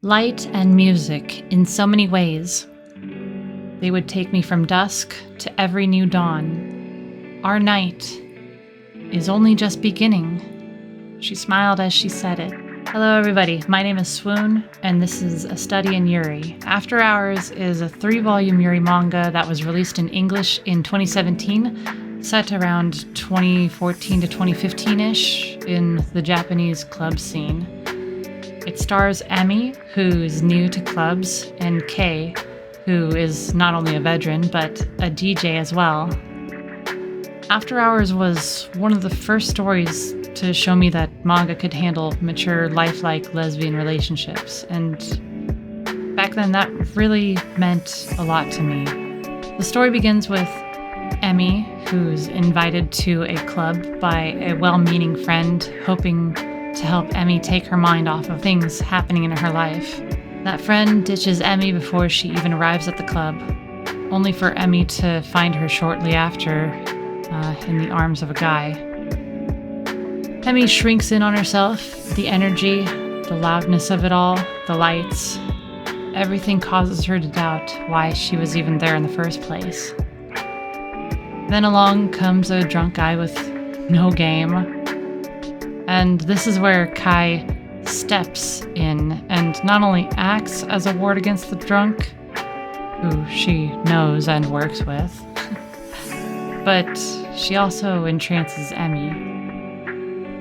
Light and music in so many ways. They would take me from dusk to every new dawn. Our night is only just beginning. She smiled as she said it. Hello everybody, my name is Swoon, and this is A Study in Yuri. After Hours is a 3-volume Yuri manga that was released in English in 2017, set around 2014 to 2015-ish in the Japanese club scene. It stars Emi, who's new to clubs, and Kei, who is not only a veteran, but a DJ as well. After Hours was one of the first stories to show me that manga could handle mature, lifelike lesbian relationships, and back then that really meant a lot to me. The story begins with Emi, who's invited to a club by a well-meaning friend, hoping to help Emi take her mind off of things happening in her life. That friend ditches Emi before she even arrives at the club, only for Emi to find her shortly after in the arms of a guy. Emi shrinks in on herself, the energy, the loudness of it all, the lights. Everything causes her to doubt why she was even there in the first place. Then along comes a drunk guy with no game. And this is where Kai steps in and not only acts as a ward against the drunk, who she knows and works with, but she also entrances Emi.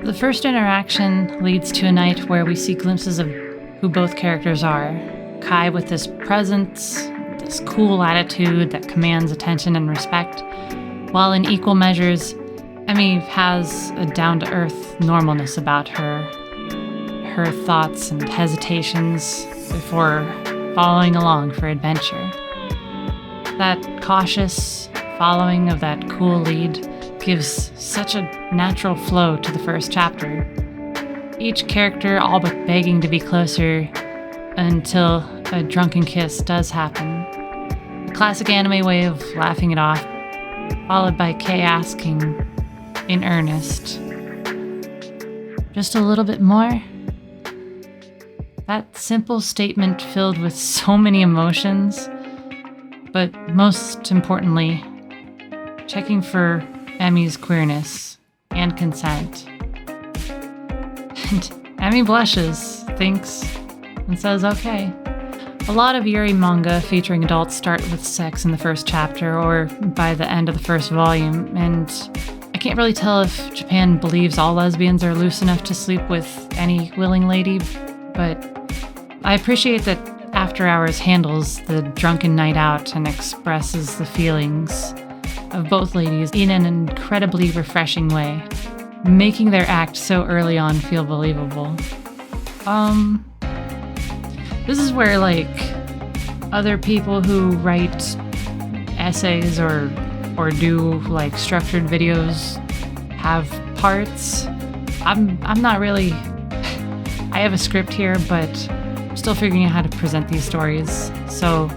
The first interaction leads to a night where we see glimpses of who both characters are. Kai with this presence, this cool attitude that commands attention and respect, while in equal measures, Emi has a down-to-earth normalness about her. Her thoughts and hesitations before following along for adventure. That cautious following of that cool lead gives such a natural flow to the first chapter. Each character all but begging to be closer until a drunken kiss does happen. A classic anime way of laughing it off, followed by Kei asking, in earnest, just a little bit more? That simple statement filled with so many emotions, but most importantly, checking for Emi's queerness and consent. And Emi blushes, thinks, and says okay. A lot of Yuri manga featuring adults start with sex in the first chapter or by the end of the first volume, and I can't really tell if Japan believes all lesbians are loose enough to sleep with any willing lady, but I appreciate that After Hours handles the drunken night out and expresses the feelings of both ladies in an incredibly refreshing way, making their act so early on feel believable. This is where, like, other people who write essays or do, like, structured videos have parts. I'm not really... I have a script here, but I'm still figuring out how to present these stories, so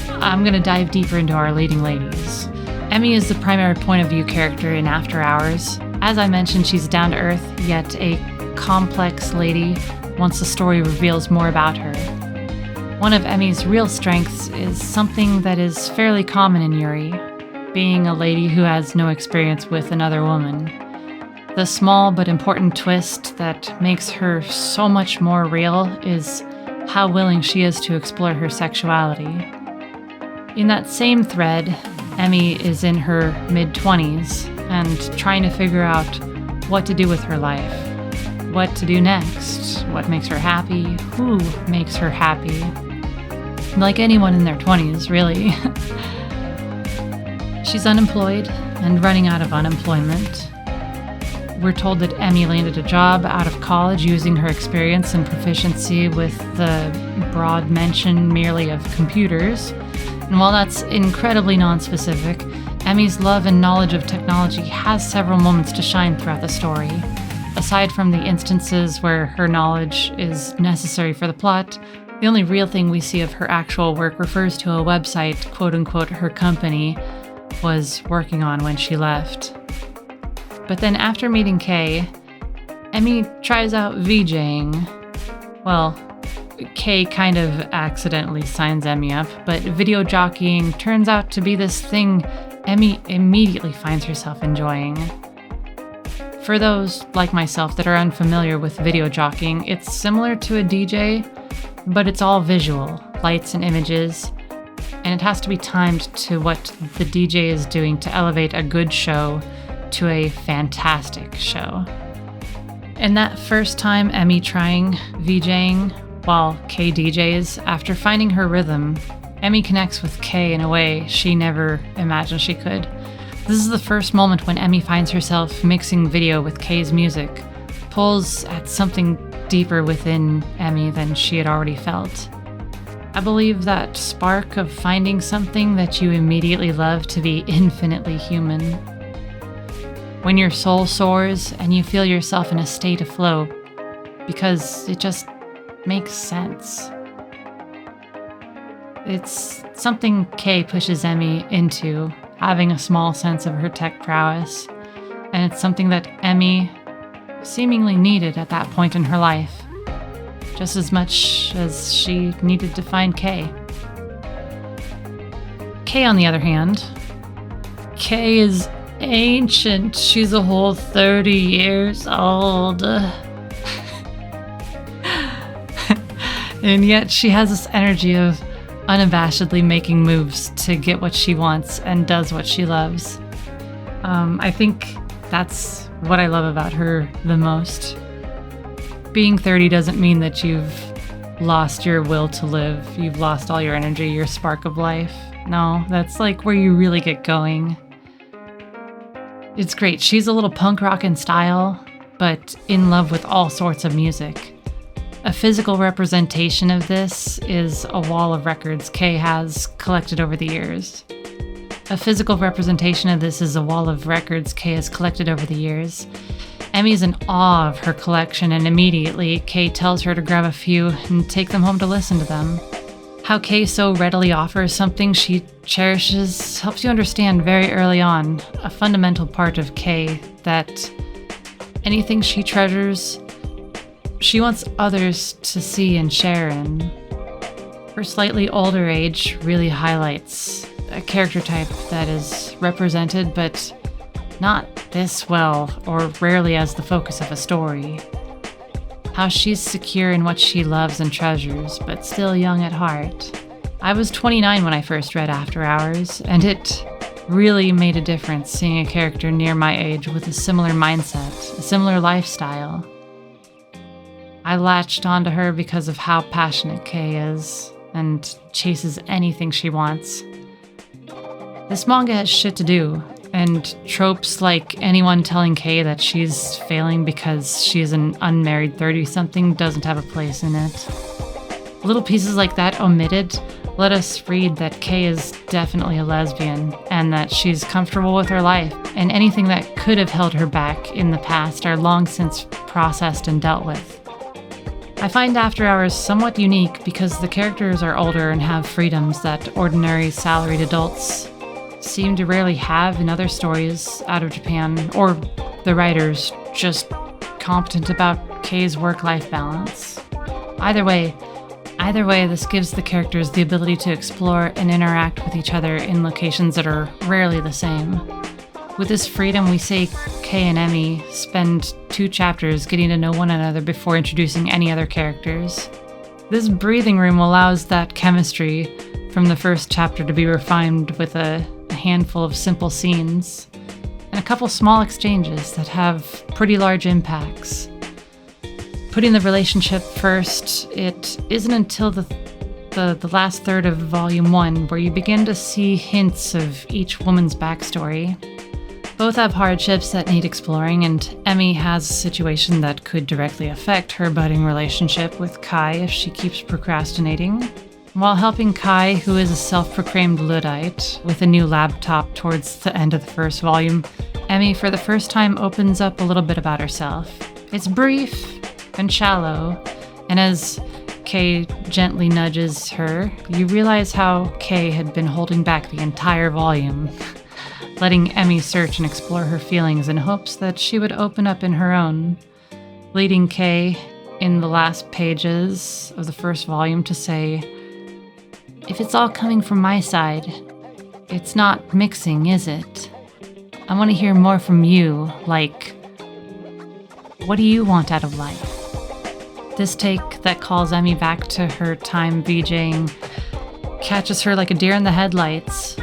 I'm gonna dive deeper into our leading ladies. Emi is the primary point of view character in After Hours. As I mentioned, she's down to earth, yet a complex lady once the story reveals more about her. One of Emi's real strengths is something that is fairly common in Yuri, being a lady who has no experience with another woman. The small but important twist that makes her so much more real is how willing she is to explore her sexuality. In that same thread, Emi is in her mid-20s and trying to figure out what to do with her life, what to do next, what makes her happy, who makes her happy. Like anyone in their 20s, really. She's unemployed and running out of unemployment. We're told that Emi landed a job out of college using her experience and proficiency with the broad mention merely of computers. And while that's incredibly non-specific, Emi's love and knowledge of technology has several moments to shine throughout the story. Aside from the instances where her knowledge is necessary for the plot, the only real thing we see of her actual work refers to a website, quote-unquote, her company was working on when she left. But then after meeting Kei, Emi tries out VJing. Well, Kay kind of accidentally signs Emmy up, but video jockeying turns out to be this thing Emmy immediately finds herself enjoying. For those, like myself, that are unfamiliar with video jockeying, it's similar to a DJ, but it's all visual, lights and images, and it has to be timed to what the DJ is doing to elevate a good show to a fantastic show. And that first time Emmy trying VJing while Kay DJs, after finding her rhythm, Emmy connects with Kay in a way she never imagined she could. This is the first moment when Emmy finds herself mixing video with Kay's music, pulls at something deeper within Emmy than she had already felt. I believe that spark of finding something that you immediately love to be infinitely human. When your soul soars and you feel yourself in a state of flow, because it just makes sense. It's something Kay pushes Emmy into, having a small sense of her tech prowess, and it's something that Emmy seemingly needed at that point in her life, just as much as she needed to find Kay. Kay, on the other hand, Kay is ancient. She's a whole 30 years old. And yet she has this energy of unabashedly making moves to get what she wants and does what she loves. I think that's what I love about her the most. Being 30 doesn't mean that you've lost your will to live. You've lost all your energy, your spark of life. No, that's like where you really get going. It's great. She's a little punk rock in style, but in love with all sorts of music. A physical representation of this is a wall of records Kay has collected over the years. Emmy's in awe of her collection, and immediately Kay tells her to grab a few and take them home to listen to them. How Kay so readily offers something she cherishes helps you understand very early on a fundamental part of Kay, that anything she treasures, she wants others to see and share in. Her slightly older age really highlights a character type that is represented, but not this well, or rarely as the focus of a story. How she's secure in what she loves and treasures, but still young at heart. I was 29 when I first read After Hours, and it really made a difference seeing a character near my age with a similar mindset, a similar lifestyle. I latched onto her because of how passionate Kay is, and chases anything she wants. This manga has shit to do, and tropes like anyone telling Kay that she's failing because she's an unmarried 30-something doesn't have a place in it. Little pieces like that omitted let us read that Kay is definitely a lesbian, and that she's comfortable with her life, and anything that could have held her back in the past are long since processed and dealt with. I find After Hours somewhat unique because the characters are older and have freedoms that ordinary salaried adults seem to rarely have in other stories out of Japan, or the writers just competent about Kay's work-life balance. Either way, this gives the characters the ability to explore and interact with each other in locations that are rarely the same. With this freedom, we say Kay and Emmy spend 2 chapters getting to know one another before introducing any other characters. This breathing room allows that chemistry from the first chapter to be refined with a handful of simple scenes and a couple small exchanges that have pretty large impacts. Putting the relationship first, it isn't until the last third of Volume 1 where you begin to see hints of each woman's backstory. Both have hardships that need exploring, and Emmy has a situation that could directly affect her budding relationship with Kai if she keeps procrastinating. While helping Kai, who is a self-proclaimed Luddite, with a new laptop towards the end of the first volume, Emmy for the first time opens up a little bit about herself. It's brief and shallow, and as Kay gently nudges her, you realize how Kay had been holding back the entire volume, letting Emmy search and explore her feelings in hopes that she would open up in her own, leading Kay in the last pages of the first volume to say, if it's all coming from my side, it's not mixing, is it? I want to hear more from you, like, what do you want out of life? This take that calls Emmy back to her time VJing catches her like a deer in the headlights.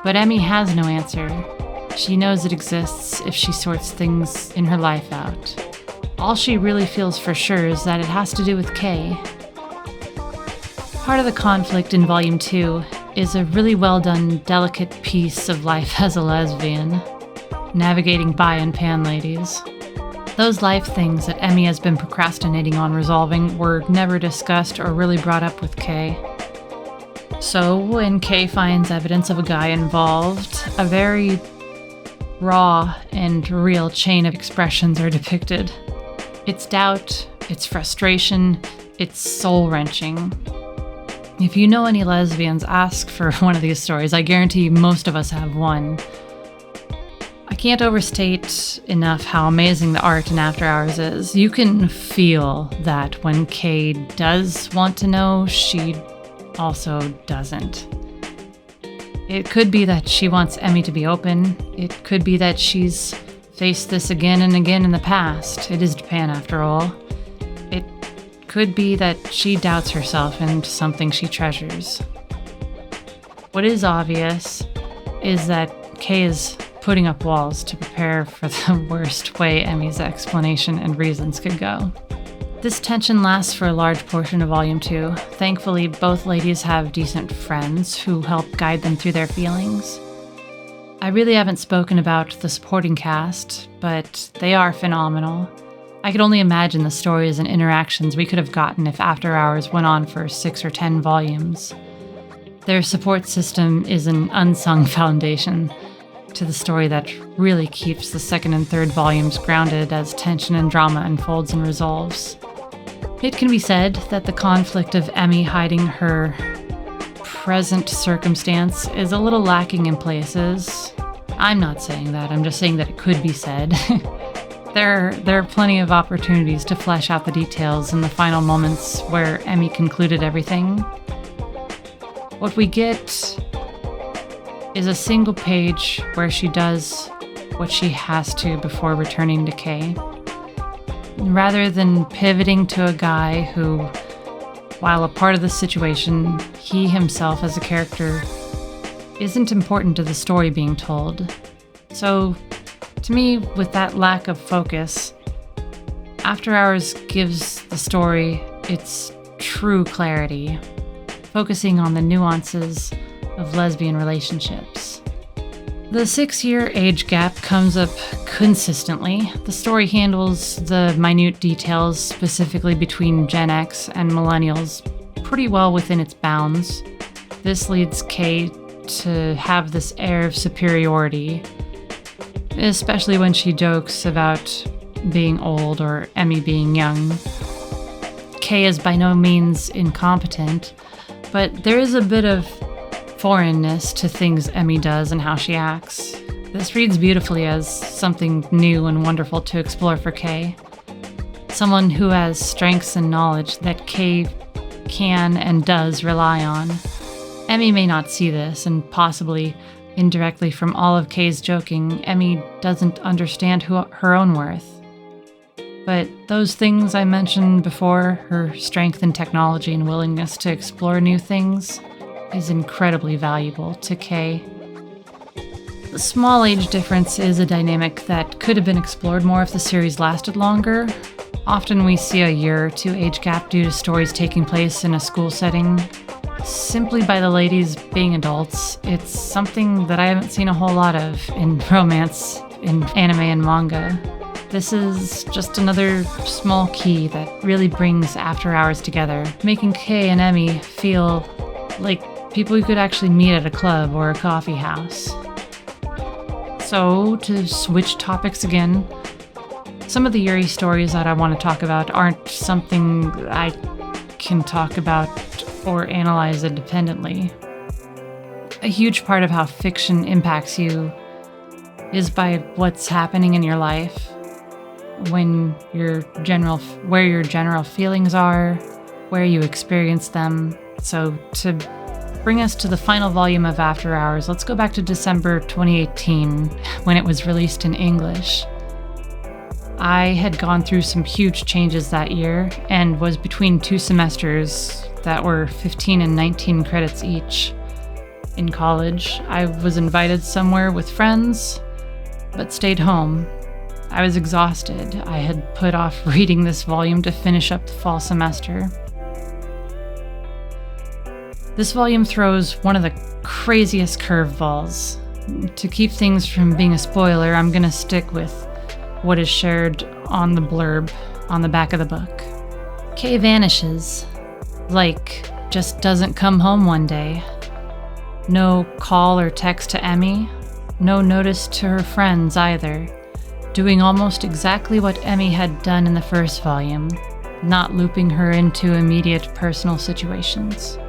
But Emmy has no answer. She knows it exists if she sorts things in her life out. All she really feels for sure is that it has to do with Kay. Part of the conflict in Volume 2 is a really well done, delicate piece of life as a lesbian, navigating bi and pan ladies. Those life things that Emmy has been procrastinating on resolving were never discussed or really brought up with Kay. So when Kay finds evidence of a guy involved, a very raw and real chain of expressions are depicted. It's doubt, it's frustration, it's soul-wrenching. If you know any lesbians, ask for one of these stories. I guarantee most of us have one. I can't overstate enough how amazing the art in After Hours is. You can feel that when Kay does want to know, she also doesn't. It could be that she wants Emmy to be open. It could be that she's faced this again and again in the past. It is Japan after all. It could be that she doubts herself and something she treasures. What is obvious is that Kay is putting up walls to prepare for the worst way Emmy's explanation and reasons could go. This tension lasts for a large portion of Volume 2. Thankfully, both ladies have decent friends who help guide them through their feelings. I really haven't spoken about the supporting cast, but they are phenomenal. I could only imagine the stories and interactions we could have gotten if After Hours went on for 6 or 10 volumes. Their support system is an unsung foundation to the story that really keeps the second and third volumes grounded as tension and drama unfolds and resolves. It can be said that the conflict of Emmy hiding her present circumstance is a little lacking in places. I'm not saying that, I'm just saying that it could be said. There are plenty of opportunities to flesh out the details in the final moments where Emmy concluded everything. What we get is a single page where she does what she has to before returning to Kay. Rather than pivoting to a guy who, while a part of the situation, he himself as a character isn't important to the story being told. So, to me, with that lack of focus, After Hours gives the story its true clarity, focusing on the nuances of lesbian relationships. The 6-year age gap comes up consistently. The story handles the minute details, specifically between Gen X and Millennials, pretty well within its bounds. This leads Kay to have this air of superiority, especially when she jokes about being old or Emmy being young. Kay is by no means incompetent, but there is a bit of foreignness to things Emmy does and how she acts. This reads beautifully as something new and wonderful to explore for Kay. Someone who has strengths and knowledge that Kay can and does rely on. Emmy may not see this, and possibly indirectly from all of Kay's joking, Emmy doesn't understand her own worth. But those things I mentioned before, her strength in technology and willingness to explore new things, is incredibly valuable to Kay. The small age difference is a dynamic that could have been explored more if the series lasted longer. Often we see a year or 2 age gap due to stories taking place in a school setting. Simply by the ladies being adults, it's something that I haven't seen a whole lot of in romance, in anime and manga. This is just another small key that really brings After Hours together, making Kay and Emmy feel like people you could actually meet at a club or a coffee house. So, to switch topics again, some of the Yuri stories that I want to talk about aren't something I can talk about or analyze independently. A huge part of how fiction impacts you is by what's happening in your life. where your general feelings are, where you experience them. So to bring us to the final volume of After Hours, let's go back to December 2018 when it was released in English. I had gone through some huge changes that year and was between 2 semesters that were 15 and 19 credits each in college. I was invited somewhere with friends, but stayed home. I was exhausted. I had put off reading this volume to finish up the fall semester. This volume throws one of the craziest curveballs. To keep things from being a spoiler, I'm gonna stick with what is shared on the blurb on the back of the book. Kay vanishes, just doesn't come home one day. No call or text to Emmy, no notice to her friends either, doing almost exactly what Emmy had done in the first volume, not looping her into immediate personal situations.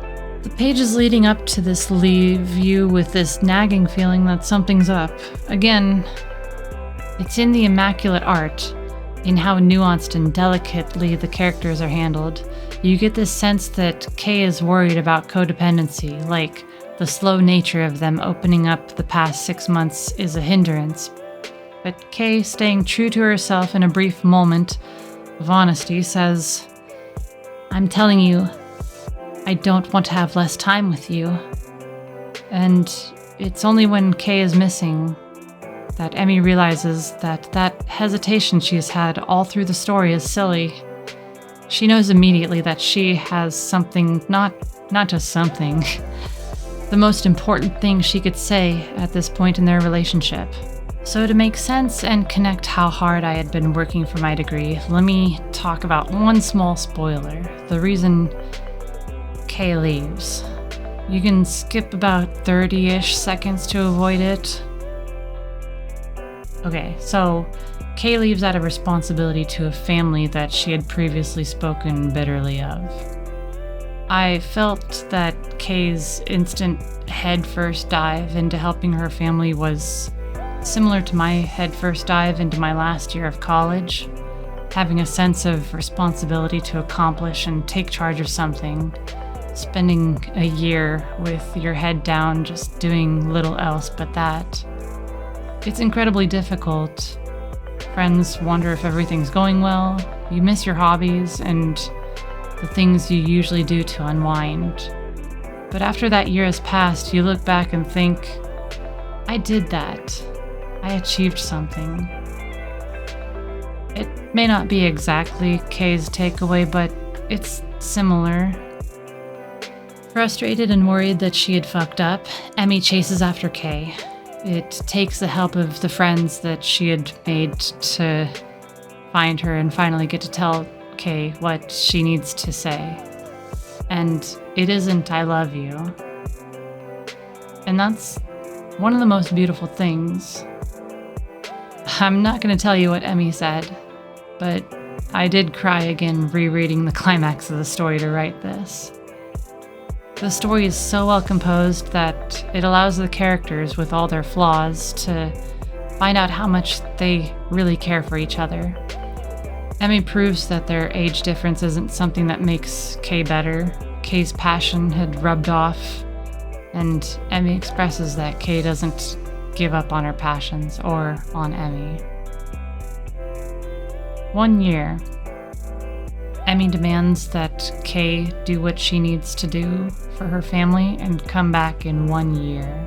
The pages leading up to this leave you with this nagging feeling that something's up. Again, it's in the immaculate art, in how nuanced and delicately the characters are handled. You get this sense that Kay is worried about codependency, like the slow nature of them opening up the past 6 months is a hindrance. But Kay, staying true to herself in a brief moment of honesty, says, "I'm telling you, I don't want to have less time with you." And it's only when Kay is missing that Emmy realizes that hesitation she has had all through the story is silly. She knows immediately that she has something, not just something, the most important thing she could say at this point in their relationship. So to make sense and connect how hard I had been working for my degree, let me talk about one small spoiler, the reason Kay leaves. You can skip about 30-ish seconds to avoid it. Okay, so Kay leaves out of responsibility to a family that she had previously spoken bitterly of. I felt that Kay's instant headfirst dive into helping her family was similar to my headfirst dive into my last year of college, having a sense of responsibility to accomplish and take charge of something, spending a year with your head down just doing little else but that. It's incredibly difficult. Friends wonder if everything's going well, you miss your hobbies and the things you usually do to unwind. But after that year has passed, you look back and think, I did that. I achieved something. It may not be exactly Kay's takeaway, but it's similar. Frustrated and worried that she had fucked up, Emmy chases after Kay. It takes the help of the friends that she had made to find her and finally get to tell Kay what she needs to say. And it isn't "I love you." And that's one of the most beautiful things. I'm not going to tell you what Emmy said, but I did cry again rereading the climax of the story to write this. The story is so well composed that it allows the characters, with all their flaws, to find out how much they really care for each other. Emmy proves that their age difference isn't something that makes Kay better. Kay's passion had rubbed off, and Emmy expresses that Kay doesn't give up on her passions or on Emmy. 1 year. Emmy demands that Kay do what she needs to do for her family and come back in 1 year.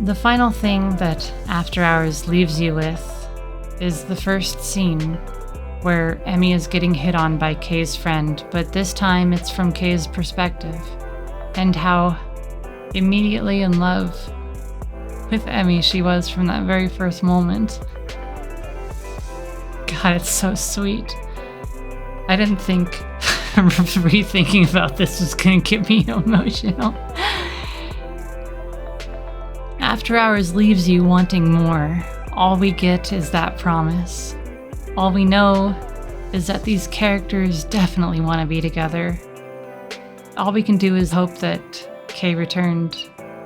The final thing that After Hours leaves you with is the first scene where Emmy is getting hit on by Kay's friend, but this time it's from Kay's perspective, and how immediately in love with Emmy she was from that very first moment. God, it's so sweet. I didn't think rethinking about this was going to get me emotional. After Hours leaves you wanting more. All we get is that promise. All we know is that these characters definitely want to be together. All we can do is hope that Kay returned,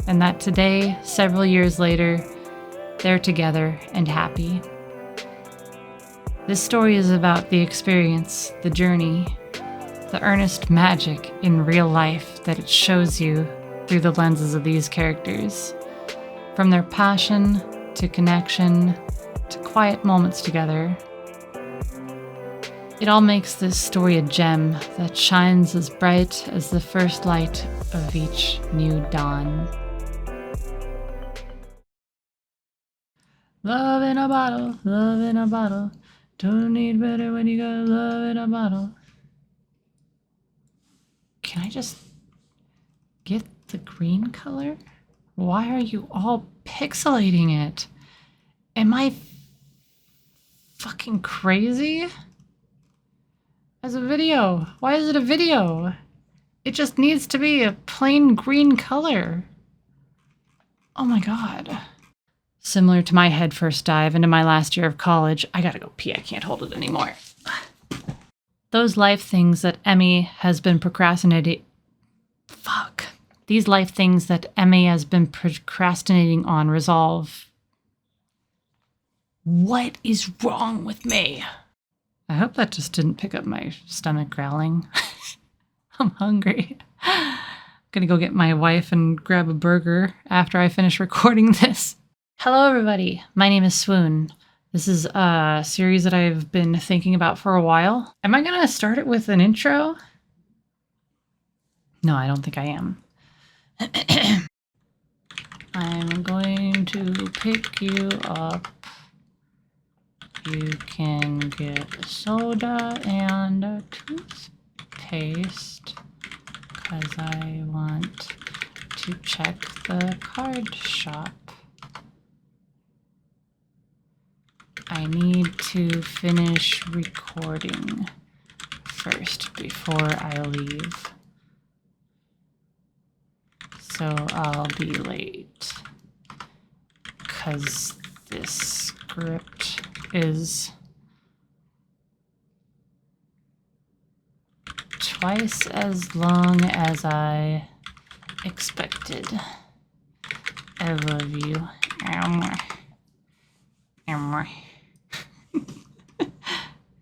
and that today, several years later, they're together and happy. This story is about the experience, the journey, the earnest magic in real life that it shows you through the lenses of these characters. From their passion to connection to quiet moments together. It all makes this story a gem that shines as bright as the first light of each new dawn. Love in a bottle, love in a bottle. Don't need better when you got love in a bottle. Can I just get the green color? Why are you all pixelating it? Am I fucking crazy? As a video. Why is it a video? It just needs to be a plain green color. Oh my god. Similar to my headfirst dive into my last year of college, I gotta go pee, I can't hold it anymore. Those life things that Emmy has been procrastinating... Fuck. These life things that Emmy has been procrastinating on resolve. What is wrong with me? I hope that just didn't pick up my stomach growling. I'm hungry. I'm gonna go get my wife and grab a burger after I finish recording this. Hello everybody, my name is Swoon. This is a series that I've been thinking about for a while. Am I gonna start it with an intro? No, I don't think I am. I'm going to pick you up. You can get a soda and a toothpaste because I want to check the card shop. I need to finish recording first before I leave. So I'll be late because this script is twice as long as I expected. I love you.